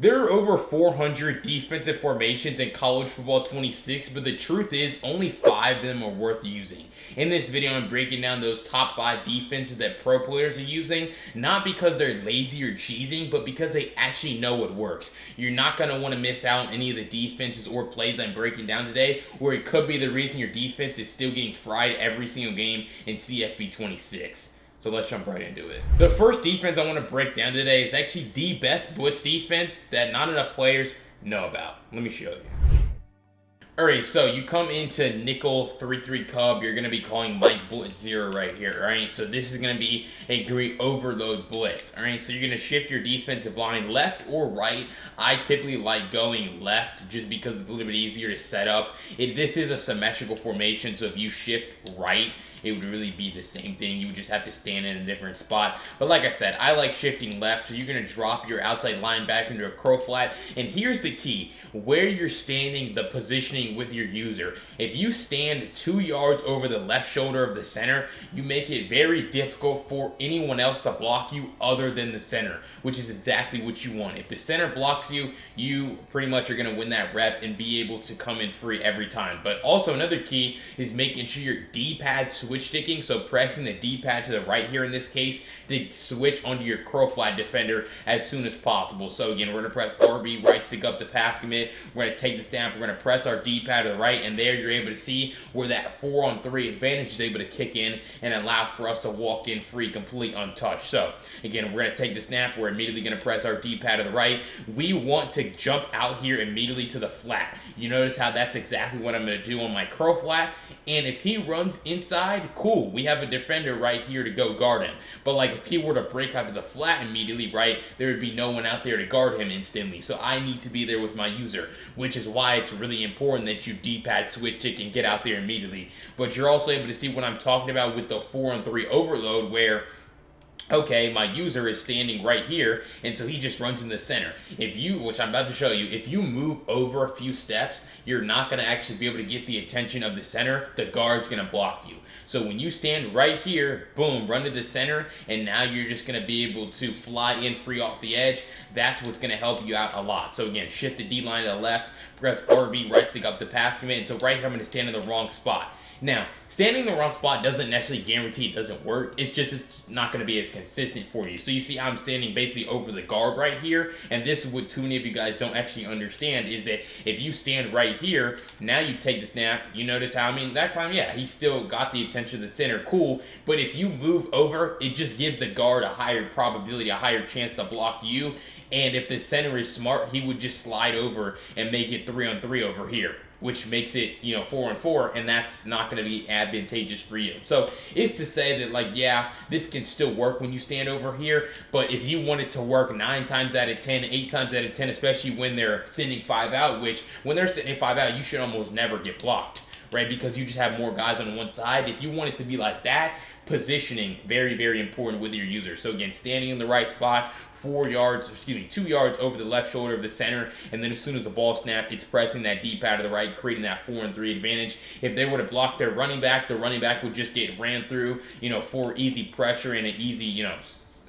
There are over 400 defensive formations in college football 26, but the truth is only 5 of them are worth using. In this video, I'm breaking down those top 5 defenses that pro players are using, not because they're lazy or cheesing, but because they actually know what works. You're not going to want to miss out on any of the defenses or plays I'm breaking down today, or it could be the reason your defense is still getting fried every single game in CFB 26. So let's jump right into it. The first defense I want to break down today is actually the best blitz defense that not enough players know about. Let me show you. Alright, so you come into nickel 3-3 cub, you're going to be calling Mike Blitz 0 right here, alright? So this is going to be a great overload blitz, alright? So you're going to shift your defensive line left or right. I typically like going left just because it's a little bit easier to set up. This is a symmetrical formation, so if you shift right, it would really be the same thing. You would just have to stand in a different spot. But like I said, I like shifting left, so you're going to drop your outside linebacker into a crow flat. And here's the key. Where you're standing, the positioning with your user. If you stand 2 yards over the left shoulder of the center, you make it very difficult for anyone else to block you other than the center, which is exactly what you want. If the center blocks you, you pretty much are going to win that rep and be able to come in free every time. But also another key is making sure your D-pad switch sticking, so pressing the D-pad to the right here in this case to switch onto your crow flat defender as soon as possible. So again, we're going to press RB, right stick up to pass commit. We're going to take the snap, we're going to press our D-pad to the right, and there you're able to see where that 4-on-3 advantage is able to kick in and allow for us to walk in free, complete untouched. So again, we're going to take the snap, we're immediately going to press our D-pad to the right. We want to jump out here immediately to the flat. You notice how that's exactly what I'm going to do on my crow flat. And if he runs inside, cool, we have a defender right here to go guard him. But like if he were to break out to the flat immediately, right, there would be no one out there to guard him instantly. So I need to be there with my user, which is why it's really important that you D-pad switch stick and get out there immediately. But you're also able to see what I'm talking about with the 4-on-3 overload, where okay, my user is standing right here, and so he just runs in the center. If you, which I'm about to show you, if you move over a few steps, you're not going to actually be able to get the attention of the center. The guard's going to block you. So when you stand right here, boom, run to the center, and now you're just going to be able to fly in free off the edge. That's what's going to help you out a lot. So again, shift the D-line to the left, press RB, right stick up to pass commit, and so right here I'm going to stand in the wrong spot. Now, standing in the wrong spot doesn't necessarily guarantee it doesn't work. It's just it's not going to be as consistent for you. So you see I'm standing basically over the guard right here. And this is what too many of you guys don't actually understand, is that if you stand right here, now you take the snap, you notice how, I mean, that time, yeah, he still got the attention of the center, cool. But if you move over, it just gives the guard a higher probability, a higher chance to block you. And if the center is smart, he would just slide over and make it 3-on-3 over here, which makes it, 4-on-4, and that's not going to be advantageous for you. So it's to say that, like, yeah, this can still work when you stand over here, but if you want it to work 9 times out of 10, 8 times out of 10, especially when they're sending 5 out, which when they're sending 5 out, you should almost never get blocked, right? Because you just have more guys on one side. If you want it to be like that, positioning, very, very important with your user. So again, standing in the right spot, 2 yards over the left shoulder of the center, and then as soon as the ball snapped, it's pressing that D-pad to the right, creating that 4-on-3 advantage. If they were to block their running back, the running back would just get ran through, for easy pressure and an easy,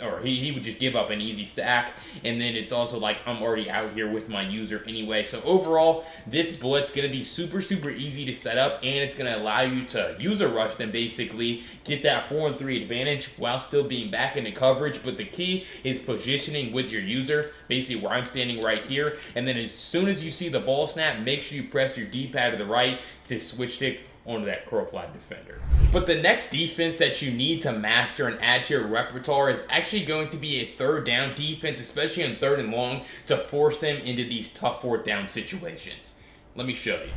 or he would just give up an easy sack. And then it's also like I'm already out here with my user anyway. So overall, this blitz going to be super, super easy to set up, and it's going to allow you to user rush them, basically get that 4-on-3 advantage while still being back into coverage. But the key is positioning with your user, basically where I'm standing right here. And then as soon as you see the ball snap, make sure you press your D-pad to the right to switch stick onto that crow flat defender. But the next defense that you need to master and add to your repertoire is actually going to be a third down defense, especially on 3rd and long, to force them into these tough 4th down situations. Let me show you.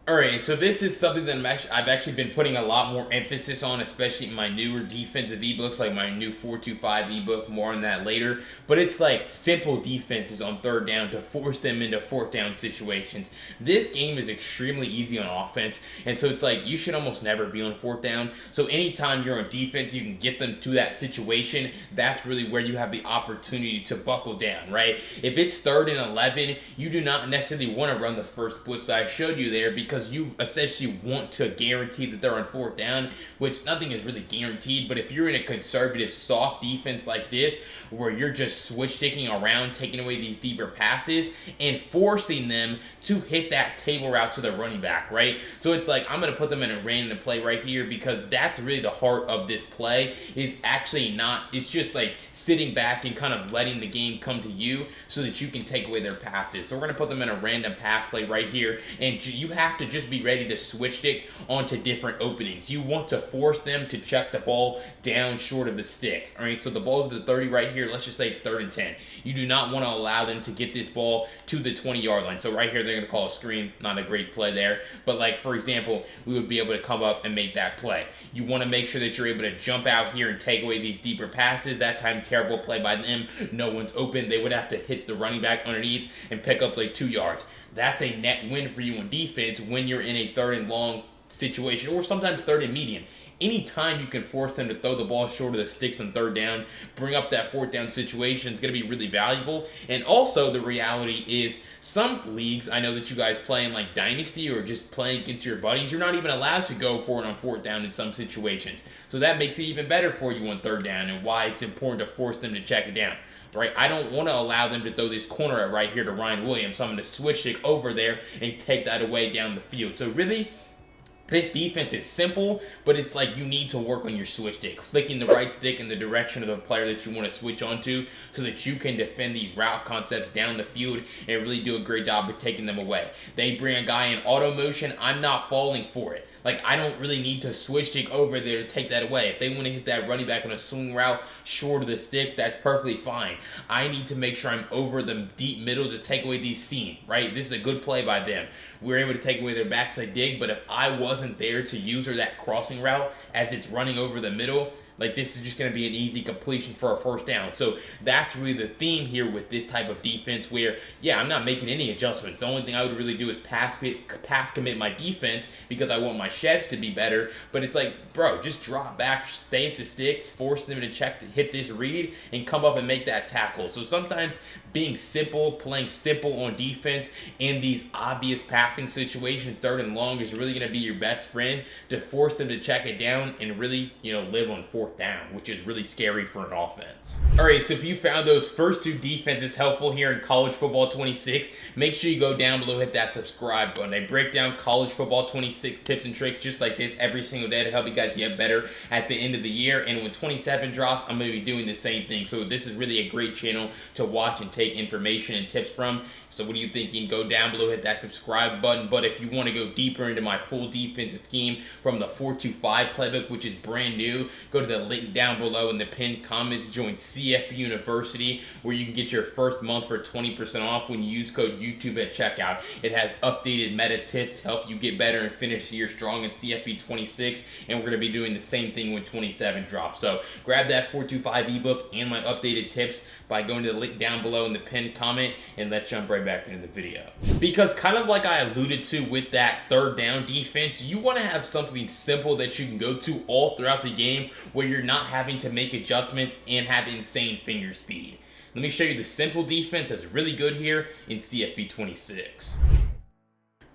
Alright, so this is something that I've actually been putting a lot more emphasis on, especially in my newer defensive ebooks, like my new 425 ebook, more on that later. But it's like simple defenses on 3rd down to force them into 4th down situations. This game is extremely easy on offense, and so it's like you should almost never be on 4th down. So anytime you're on defense, you can get them to that situation. That's really where you have the opportunity to buckle down, right? If it's 3rd and 11, you do not necessarily want to run the first blitz that I showed you there, because because you essentially want to guarantee that they're on fourth down, which nothing is really guaranteed. But if you're in a conservative, soft defense like this, where you're just switch sticking around, taking away these deeper passes and forcing them to hit that table route to the running back, right? So it's like, I'm going to put them in a random play right here, because that's really the heart of this play. Is actually not, it's just like sitting back and kind of letting the game come to you so that you can take away their passes. So we're going to put them in a random pass play right here, and you have to just be ready to switch stick onto different openings. You want to force them to check the ball down short of the sticks. All right, so the ball's at the 30 right here. Let's just say it's 3rd and 10. You do not want to allow them to get this ball to the 20-yard line. So right here, they're going to call a screen. Not a great play there. But like, for example, we would be able to come up and make that play. You want to make sure that you're able to jump out here and take away these deeper passes. That time, terrible play by them. No one's open. They would have to hit the running back underneath and pick up like 2 yards. That's a net win for you in defense when you're in a 3rd and long situation, or sometimes 3rd and medium. Anytime you can force them to throw the ball short of the sticks on 3rd down, bring up that 4th down situation, is going to be really valuable. And also, the reality is, some leagues, I know that you guys play in like Dynasty or just playing against your buddies, you're not even allowed to go for it on 4th down in some situations. So that makes it even better for you on 3rd down, and why it's important to force them to check it down. Right, I don't want to allow them to throw this corner at right here to Ryan Williams, so I'm going to switch it over there and take that away down the field. So really, this defense is simple, but it's like you need to work on your switch stick, flicking the right stick in the direction of the player that you want to switch onto, so that you can defend these route concepts down the field and really do a great job of taking them away. They bring a guy in auto motion, I'm not falling for it. Like, I don't really need to switch stick over there to take that away. If they want to hit that running back on a swing route short of the sticks, that's perfectly fine. I need to make sure I'm over the deep middle to take away these seam, right? This is a good play by them. We're able to take away their backside dig, but if I wasn't there to use her that crossing route as it's running over the middle, like, this is just going to be an easy completion for a 1st down. So that's really the theme here with this type of defense, where, yeah, I'm not making any adjustments. The only thing I would really do is pass commit my defense, because I want my sheds to be better. But it's like, bro, just drop back, stay at the sticks, force them to check to hit this read, and come up and make that tackle. So sometimes being simple, playing simple on defense in these obvious passing situations, 3rd and long, is really going to be your best friend to force them to check it down and really, live on 4th down, which is really scary for an offense. All right, so if you found those first 2 defenses helpful here in College Football 26, make sure you go down below, hit that subscribe button. I break down College Football 26 tips and tricks just like this every single day to help you guys get better at the end of the year. And when 27 drops, I'm going to be doing the same thing. So this is really a great channel to watch and take information and tips from. So what are you thinking? Go down below, hit that subscribe button. But if you want to go deeper into my full defensive scheme from the 4-2-5 playbook, which is brand new, go to the link down below in the pinned comment to join CFB University, where you can get your first month for 20% off when you use code YouTube at checkout. It has updated meta tips to help you get better and finish the year strong in CFB 26, and we're going to be doing the same thing when 27 drops. So grab that 4-2-5 ebook and my updated tips by going to the link down below in the pinned comment, and let's jump right back into the video. Because kind of like I alluded to with that 3rd down defense, you want to have something simple that you can go to all throughout the game, where you're not having to make adjustments and have insane finger speed. Let me show you the simple defense that's really good here in CFB 26.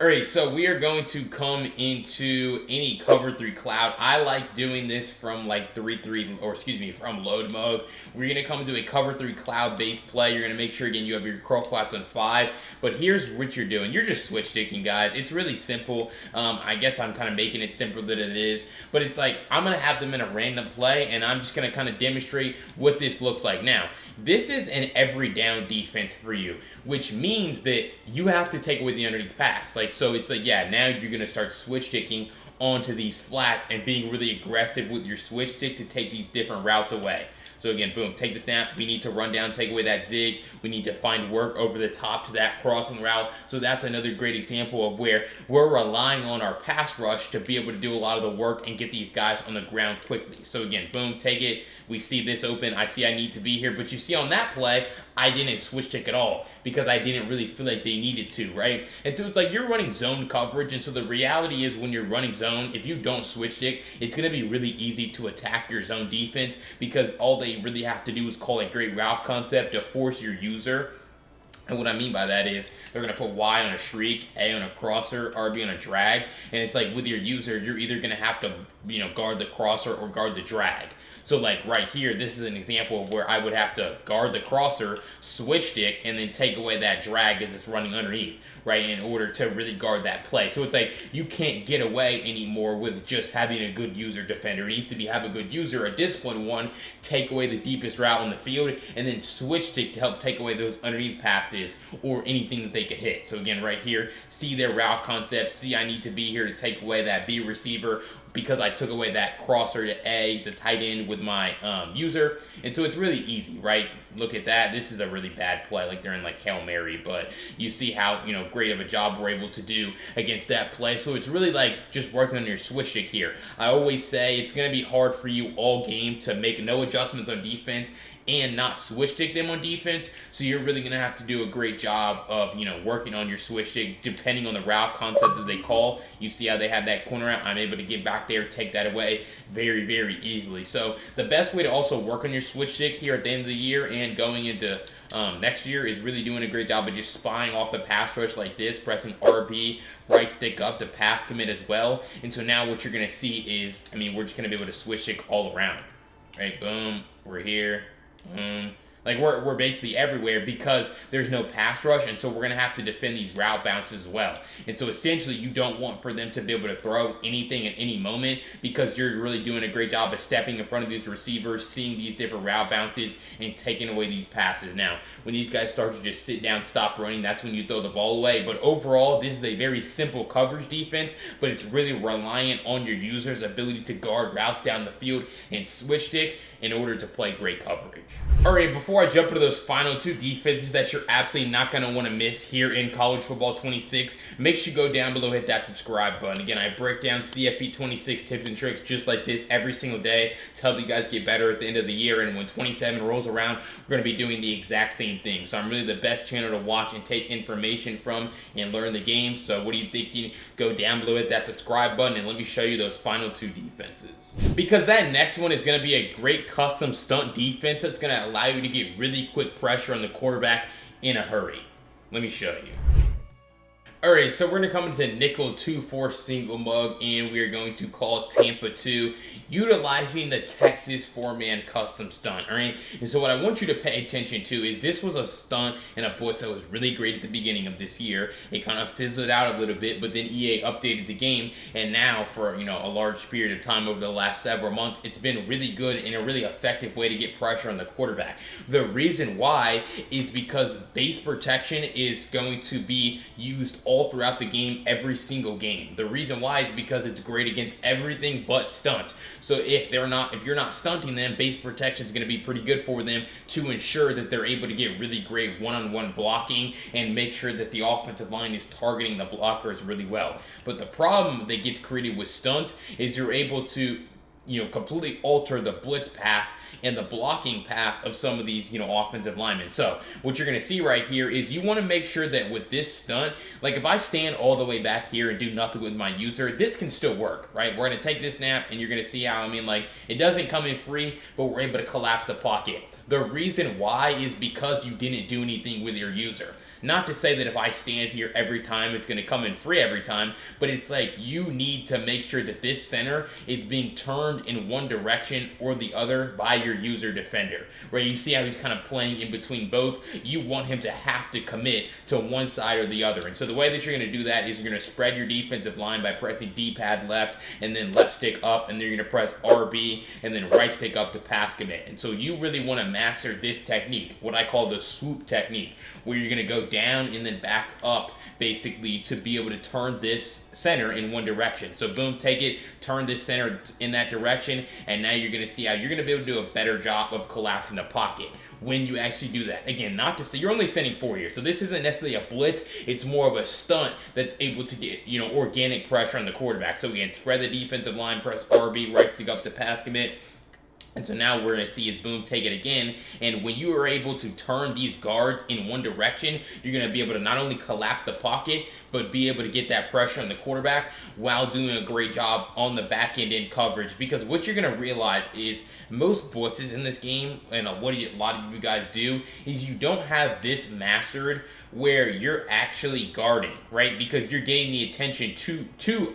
Alright, so we are going to come into any cover 3 cloud. I like doing this from like from load mode. We're going to come into a cover 3 cloud based play. You're going to make sure again you have your curl flats on 5. But here's what you're doing. You're just switch sticking, guys. It's really simple. I guess I'm kind of making it simpler than it is. But it's like, I'm going to have them in a random play, and I'm just going to kind of demonstrate what this looks like. Now, this is an every down defense for you, which means that you have to take away the underneath pass. So it's like, yeah, now you're going to start switch sticking onto these flats and being really aggressive with your switch stick to take these different routes away. So again, boom, take the snap. We need to run down, take away that zig. We need to find work over the top to that crossing route. So that's another great example of where we're relying on our pass rush to be able to do a lot of the work and get these guys on the ground quickly. So again, boom, take it. We see this open. I see I need to be here. But you see on that play, I didn't switch stick at all because I didn't really feel like they needed to, right? And so it's like you're running zone coverage. And so the reality is when you're running zone, if you don't switch stick, it's going to be really easy to attack your zone defense because all they really have to do is call a great route concept to force your user And what I mean by that is they're going to put Y on a shriek, A on a crosser, RB on a drag. And it's like with your user, you're either going to have to, guard the crosser or guard the drag. So like right here, this is an example of where I would have to guard the crosser, switch stick, and then take away that drag as it's running underneath, right, in order to really guard that play. So it's like you can't get away anymore with just having a good user defender. It needs to have a good user, a disciplined one, take away the deepest route on the field, and then switch stick to help take away those underneath passes or anything that they could hit. So again, right here, see their route concept, see I need to be here to take away that B receiver because I took away that crosser to A, the tight end with my user. And so it's really easy, right? Look at that. This is a really bad play, like they're in like Hail Mary, but you see how, great of a job we're able to do against that play. So it's really like just working on your switch stick here. I always say it's going to be hard for you all game to make no adjustments on defense and not switch stick them on defense. So you're really going to have to do a great job of, working on your switch stick depending on the route concept that they call. You see how they have that corner out. I'm able to get back there, take that away very, very easily. So the best way to also work on your switch stick here at the end of the year and going into next year is really doing a great job of just spying off the pass rush like this, pressing RB, right stick up to pass commit as well. And so now what you're going to see is, we're just going to be able to switch stick all around. Right, boom, we're here. Like we're basically everywhere because there's no pass rush, and so we're gonna have to defend these route bounces as well. And so essentially, you don't want for them to be able to throw anything at any moment because you're really doing a great job of stepping in front of these receivers, seeing these different route bounces, and taking away these passes. Now, when these guys start to just sit down, stop running, that's when you throw the ball away. But overall, this is a very simple coverage defense, but it's really reliant on your user's ability to guard routes down the field and switch stick in order to play great coverage. Alright, before I jump into those final two defenses that you're absolutely not going to want to miss here in College Football 26, make sure you go down below, hit that subscribe button. Again, I break down CFP 26 tips and tricks just like this every single day to help you guys get better at the end of the year, and when 27 rolls around, we're going to be doing the exact same thing. So I'm really the best channel to watch and take information from and learn the game. So what are you thinking? Go down below, hit that subscribe button, and let me show you those final two defenses. Because that next one is going to be a great custom stunt defense that's going to allow you to get really quick pressure on the quarterback in a hurry. Let me show you. Alright, so we're going to come into nickel 2-4 single mug, and we are going to call Tampa 2, utilizing the Texas 4-man custom stunt. Alright, and so what I want you to pay attention to is this was a stunt and a blitz that was really great at the beginning of this year. It kind of fizzled out a little bit, but then EA updated the game, and now for a large period of time over the last several months, it's been really good and a really effective way to get pressure on the quarterback. The reason why is because base protection is going to be used all throughout the game, every single game. The reason why is because it's great against everything but stunt. So if you're not stunting them, base protection is going to be pretty good for them to ensure that they're able to get really great one-on-one blocking and make sure that the offensive line is targeting the blockers really well. But the problem that gets created with stunts is you're able to completely alter the blitz path and the blocking path of some of these, offensive linemen. So what you're going to see right here is you want to make sure that with this stunt, like if I stand all the way back here and do nothing with my user, this can still work, right? We're going to take this snap and you're going to see how, it doesn't come in free, but we're able to collapse the pocket. The reason why is because you didn't do anything with your user. Not to say that if I stand here every time, it's going to come in free every time, but it's like you need to make sure that this center is being turned in one direction or the other by your user defender. Right? You see how he's kind of playing in between both. You want him to have to commit to one side or the other. And so the way that you're going to do that is you're going to spread your defensive line by pressing D-pad left and then left stick up, and then you're going to press RB and then right stick up to pass commit. And so you really want to master this technique, what I call the swoop technique, where you're going to go down and then back up basically to be able to turn this center in one direction. So boom, take it, turn this center in that direction, and now you're going to see how you're going to be able to do a better job of collapsing the pocket when you actually do that. Again, not to say you're only sending 4 here, so this isn't necessarily a blitz, it's more of a stunt that's able to get organic pressure on the quarterback. So again, spread the defensive line, press RB, right stick up to pass commit, And so now we're going to see his boom take it again. And when you are able to turn these guards in one direction, you're going to be able to not only collapse the pocket, but be able to get that pressure on the quarterback while doing a great job on the back end in coverage. Because what you're going to realize is most blitzes in this game, and what a lot of you guys do, is you don't have this mastered where you're actually guarding, right? Because you're getting the attention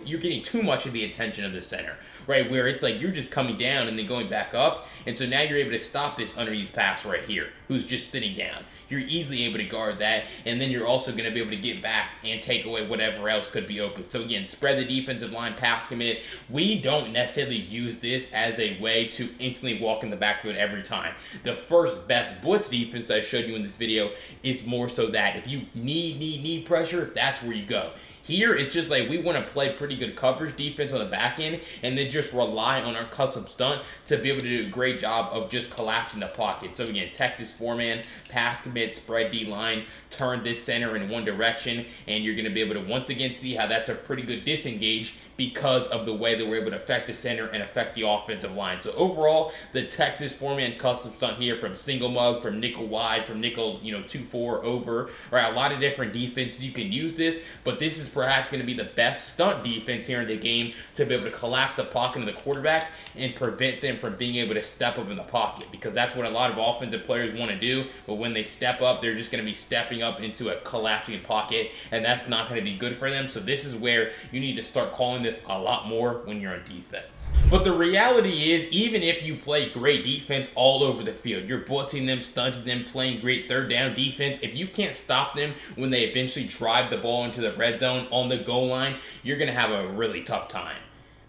you're getting too much of the attention of the center, right? Where it's like you're just coming down and then going back up. And so now you're able to stop this underneath pass right here, who's just sitting down. You're easily able to guard that, and then you're also going to be able to get back and take away whatever else could be open. So again, spread the defensive line, pass commit. We don't necessarily use this as a way to instantly walk in the backfield every time. The first best blitz defense I showed you in this video is more so that if you need pressure, that's where you go. Here, it's just like we want to play pretty good coverage defense on the back end and then just rely on our custom stunt to be able to do a great job of just collapsing the pocket. So again, Texas 4-man, pass commit, spread D-line, turn this center in one direction, and you're going to be able to once again see how that's a pretty good disengage because of the way that we're able to affect the center and affect the offensive line. So overall, the Texas 4-man custom stunt here from single mug, from nickel wide, from nickel 2-4 over, right? A lot of different defenses you can use this, but this is perhaps going to be the best stunt defense here in the game to be able to collapse the pocket of the quarterback and prevent them from being able to step up in the pocket, because that's what a lot of offensive players want to do. But when they step up, they're just going to be stepping up into a collapsing pocket, and that's not going to be good for them. So this is where you need to start calling this a lot more when you're on defense. But the reality is, even if you play great defense all over the field, you're blitzing them, stunting them, playing great third down defense, if you can't stop them when they eventually drive the ball into the red zone on the goal line, you're going to have a really tough time.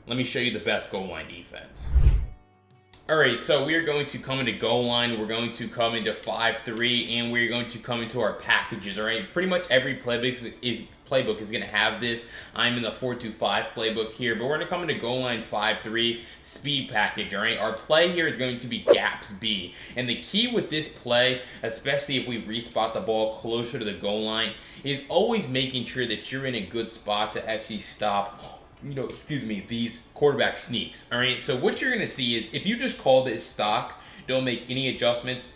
Let me show you the best goal line defense. Alright, so we are going to come into goal line, we're going to come into 5-3, and we're going to come into our packages, alright? Pretty much every playbook is going to have this. I'm in the 4-2-5 playbook here, but we're going to come into goal line 5-3 speed package, alright? Our play here is going to be gaps B, and the key with this play, especially if we respot the ball closer to the goal line, is always making sure that you're in a good spot to actually stop these quarterback sneaks. All right, so what you're going to see is if you just call this stock, don't make any adjustments,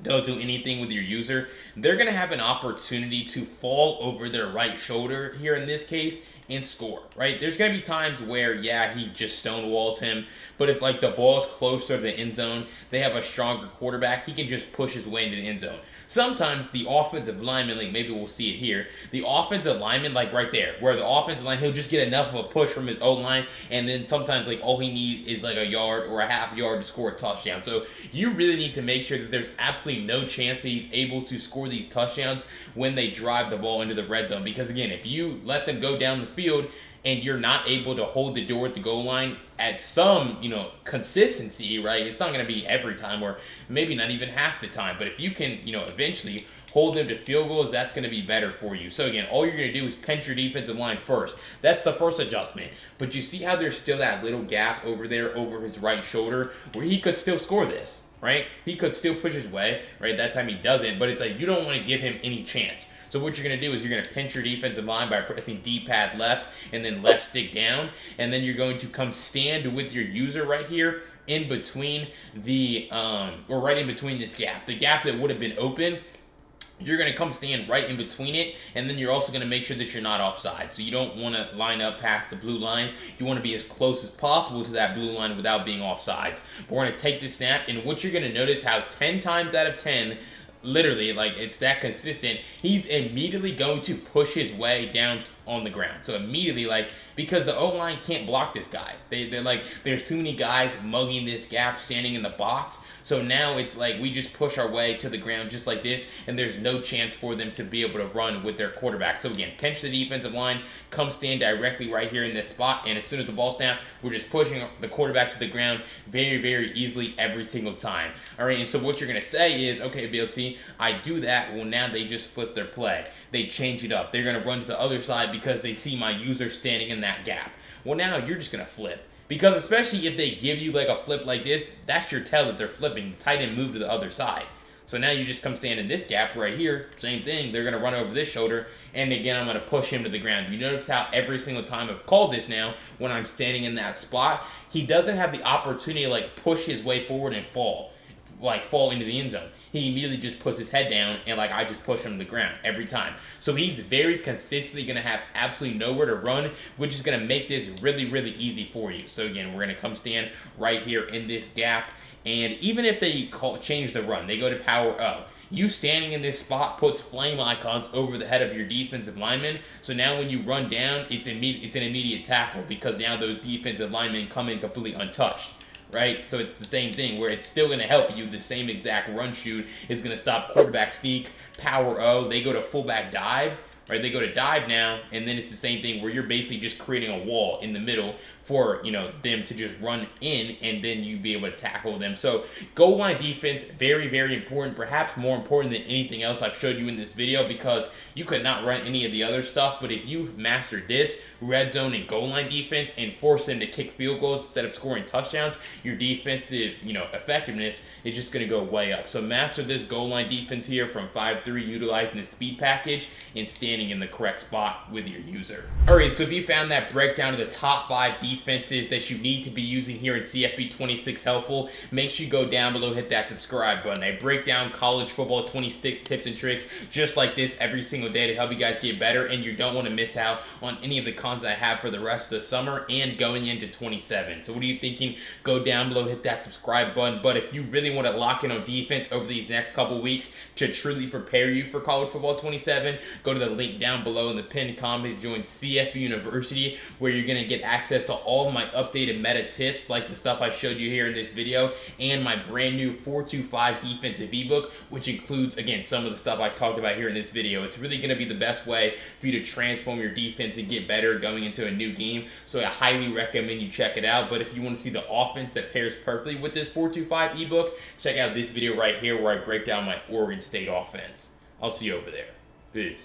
don't do anything with your user, they're going to have an opportunity to fall over their right shoulder here in this case and score, right? There's going to be times where, yeah, he just stonewalled him, but if like the ball's closer to the end zone, they have a stronger quarterback, he can just push his way into the end zone. Sometimes the offensive lineman, like maybe we'll see it here, the offensive lineman, like right there, where the offensive line, he'll just get enough of a push from his O-line, and then sometimes like all he needs is like a yard or a half yard to score a touchdown. So you really need to make sure that there's absolutely no chance that he's able to score these touchdowns when they drive the ball into the red zone. Because again, if you let them go down the field and you're not able to hold the door at the goal line at some, consistency, right? It's not going to be every time, or maybe not even half the time. But if you can, eventually hold them to field goals, that's going to be better for you. So again, all you're going to do is pinch your defensive line first. That's the first adjustment. But you see how there's still that little gap over there over his right shoulder where he could still score this, right? He could still push his way, right? That time he doesn't, but it's like you don't want to give him any chance. So what you're going to do is you're going to pinch your defensive line by pressing D-pad left and then left stick down. And then you're going to come stand with your user right here in between right in between this gap. The gap that would have been open, you're going to come stand right in between it, and then you're also going to make sure that you're not offside. So you don't want to line up past the blue line. You want to be as close as possible to that blue line without being offsides. But we're going to take this snap, and what you're going to notice how 10 times out of 10, literally, like, it's that consistent, he's immediately going to push his way down on the ground. So immediately, like, because the O-line can't block this guy. They're like, there's too many guys mugging this gap, standing in the box. So now it's like we just push our way to the ground just like this, and there's no chance for them to be able to run with their quarterback. So again, pinch the defensive line, come stand directly right here in this spot, and as soon as the ball snaps, we're just pushing the quarterback to the ground very, very easily every single time. All right, and so what you're going to say is, okay, BLT, I do that. Well, now they just flip their play. They change it up. They're going to run to the other side because they see my user standing in that gap. Well, now you're just going to flip. Because especially if they give you like a flip like this, that's your tell that they're flipping. The tight end move to the other side. So now you just come stand in this gap right here, same thing, they're going to run over this shoulder, and again, I'm going to push him to the ground. You notice how every single time I've called this now, when I'm standing in that spot, he doesn't have the opportunity to like push his way forward and fall into the end zone. He immediately just puts his head down, and like I just push him to the ground every time. So he's very consistently going to have absolutely nowhere to run, which is going to make this really, really easy for you. So again, we're going to come stand right here in this gap, and even if they change the run, they go to power O. You standing in this spot puts flame icons over the head of your defensive lineman. So now when you run down, it's an immediate tackle, because now those defensive linemen come in completely untouched. Right? So it's the same thing where it's still going to help you. The same exact run shoot is going to stop quarterback sneak, power O. They go to fullback dive, right? They go to dive now, and then it's the same thing where you're basically just creating a wall in the middle for, them to just run in, and then you be able to tackle them. So goal line defense, very, very important, perhaps more important than anything else I've showed you in this video, because you could not run any of the other stuff, but if you mastered this red zone and goal line defense and force them to kick field goals instead of scoring touchdowns, your defensive, effectiveness is just going to go way up. So master this goal line defense here from 5-3, utilizing the speed package and standing in the correct spot with your user. Alright, so if you found that breakdown of the top 5 defenses that you need to be using here in CFB 26 helpful, make sure you go down below, hit that subscribe button. I break down college football 26 tips and tricks just like this every single day to help you guys get better, and you don't want to miss out on any of the content I have for the rest of the summer and going into 27. So what are you thinking? Go down below, hit that subscribe button. But if you really want to lock in on defense over these next couple weeks to truly prepare you for college football 27, go to the link down below in the pinned comment to join CFB University, where you're going to get access to all of my updated meta tips like the stuff I showed you here in this video, and my brand new 425 defensive ebook, which includes, again, some of the stuff I talked about here in this video. It's really going to be the best way for you to transform your defense and get better going into a new game. So I highly recommend you check it out. But if you want to see the offense that pairs perfectly with this 425 ebook, check out this video right here where I break down my Oregon State offense. I'll see you over there. Peace.